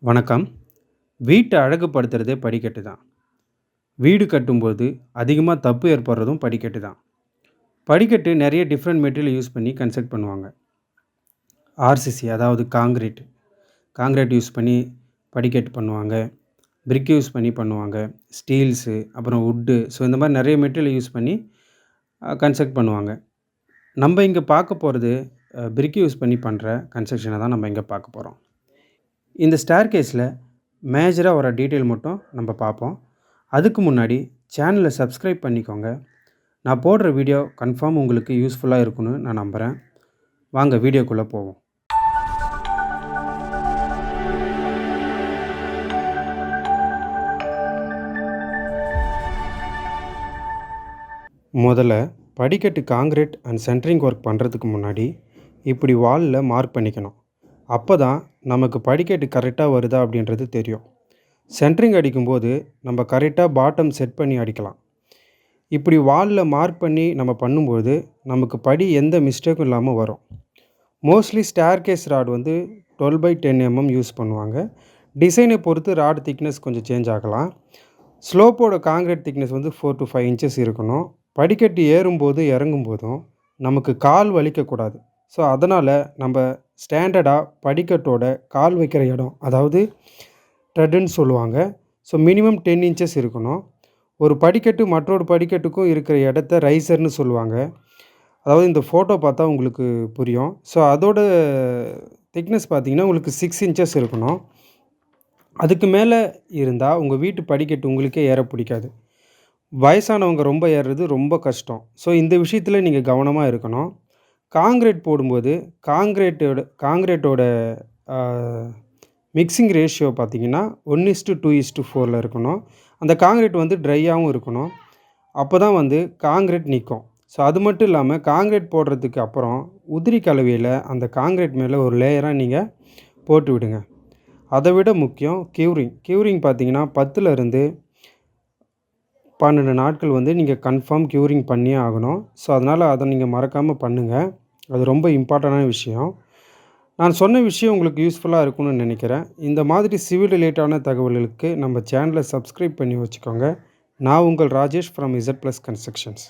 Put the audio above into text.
வணக்கம். வீட்ட அழகுபடுத்துறதே படிக்கட்டு தான். வீடு கட்டும்போது அதிகமா தப்பு ஏற்படுறதும் படிக்கட்டு தான். படிக்கட்டு நெறைய டிஃபரெண்ட் மெட்டீரியல் யூஸ் பண்ணி கன்ஸ்ட்ரக்ட் பண்ணுவாங்க. ஆர்சிசி அதாவது கான்கிரீட். கான்கிரீட் யூஸ் பண்ணி படிக்கட்டு பண்ணுவாங்க. பிரிக் யூஸ் பண்ணி பண்ணுவாங்க. ஸ்டீல்ஸு, அப்புறம் வுட்டு. ஸோ இந்த மாரி நெறைய மெட்டீரியல் யூஸ் பண்ணி கன்ஸ்ட்ரக்ட் பண்ணுவாங்க. நம்ப இங்க பார்க்க போறது பிரிக் யூஸ் பண்ணி பண்ற கன்ஸ்ட்ரக்ஷன தான் நம்ம இங்க பார்க்க போறோம். இந்த ஸ்டேர்கேஸில மேஜரா வர டீட்டெயில் மட்டும் நம்ம பார்ப்போம். அதுக்கு முன்னாடி சேனலை சப்ஸ்கிரைப் பண்ணிக்கோங்க. நான் போடுற வீடியோ கன்ஃபார்ம் உங்களுக்கு யூஸ்ஃபுல்லாக இருக்கும்னு நான் நம்புகிறேன். வாங்க வீடியோக்குள்ளே போவோம். முதல்ல படிக்கட்டு கான்கிரீட் அண்ட் சென்ட்ரிங் ஒர்க் பண்ணுறதுக்கு முன்னாடி இப்படி வாலில் மார்க் பண்ணிக்கணும். அப்போ தான் நமக்கு படிக்கட்டு கரெக்டாக வருதா அப்படின்றது தெரியும். சென்ட்ரிங் அடிக்கும்போது நம்ம கரெக்டாக பாட்டம் செட் பண்ணி அடிக்கலாம். இப்படி வாலில் மார்க் பண்ணி நம்ம பண்ணும்போது நமக்கு படி எந்த மிஸ்டேக்கும் இல்லாமல் வரும். மோஸ்ட்லி ஸ்டேர்கேஸ் ராட் வந்து 12/10 mm யூஸ் பண்ணுவாங்க. டிசைனை பொறுத்து ராட் திக்னஸ் கொஞ்சம் சேஞ்ச் ஆகலாம். ஸ்லோப்போட கான்கிரீட் திக்னஸ் வந்து 4 to 5 inches இருக்கணும். படிக்கட்டு ஏறும்போது இறங்கும்போதும் நமக்கு கால் வலிக்கக்கூடாது. ஸோ அதனால் நம்ம ஸ்டாண்டர்டாக படிக்கட்டோட கால் வைக்கிற இடம், அதாவது ட்ரெட்டுன்னு சொல்லுவாங்க. ஸோ மினிமம் 10 inches இருக்கணும். ஒரு படிக்கட்டு மற்றொரு படிக்கட்டுக்கும் இருக்கிற இடத்த ரைசர்னு சொல்லுவாங்க. அதாவது இந்த ஃபோட்டோ பார்த்தா உங்களுக்கு புரியும். ஸோ அதோட திக்னஸ் பார்த்தீங்கன்னா உங்களுக்கு 6 inches இருக்கணும். அதுக்கு மேலே இருந்தால் உங்கள் வீட்டு படிக்கட்டு உங்களுக்கே ஏற பிடிக்காது. வயசானவங்க ரொம்ப ஏறுறது ரொம்ப கஷ்டம். ஸோ இந்த விஷயத்தில் நீங்கள் கவனமாக இருக்கணும். கான்கிரீட் போடும்போது கான்கிரீட்டோட மிக்சிங் ரேஷியோ பார்த்தீங்கன்னா 1:2:4 இருக்கணும். அந்த கான்கிரீட் வந்து ட்ரையாகவும் இருக்கணும். அப்போ தான் வந்து கான்கிரீட் நிற்கும். ஸோ அது மட்டும் இல்லாமல் கான்கிரீட் போடுறதுக்கு அப்புறம் உதிரி கலவையில் அந்த கான்கிரீட் மேலே ஒரு லேயராக நீங்கள் போட்டு விடுங்க. அதை விட முக்கியம் க்யூரிங் பார்த்தீங்கன்னா 10லேருந்து 12 நாட்கள் வந்து நீங்கள் கன்ஃபார்ம் க்யூரிங் பண்ணியே ஆகணும். ஸோ அதனால் அதை நீங்கள் மறக்காமல் பண்ணுங்கள். அது ரொம்ப இம்பார்ட்டண்டான விஷயம். நான் சொன்ன விஷயம் உங்களுக்கு யூஸ்ஃபுல்லாக இருக்கும்னு நினைக்கிறேன். இந்த மாதிரி சிவில் ரிலேட்டான தகவல்களுக்கு நம்ம சேனலை சப்ஸ்கிரைப் பண்ணி வச்சுக்கோங்க. நான் உங்கள் ராஜேஷ் ஃப்ரம் Z+ கன்ஸ்ட்ரக்ஷன்ஸ்.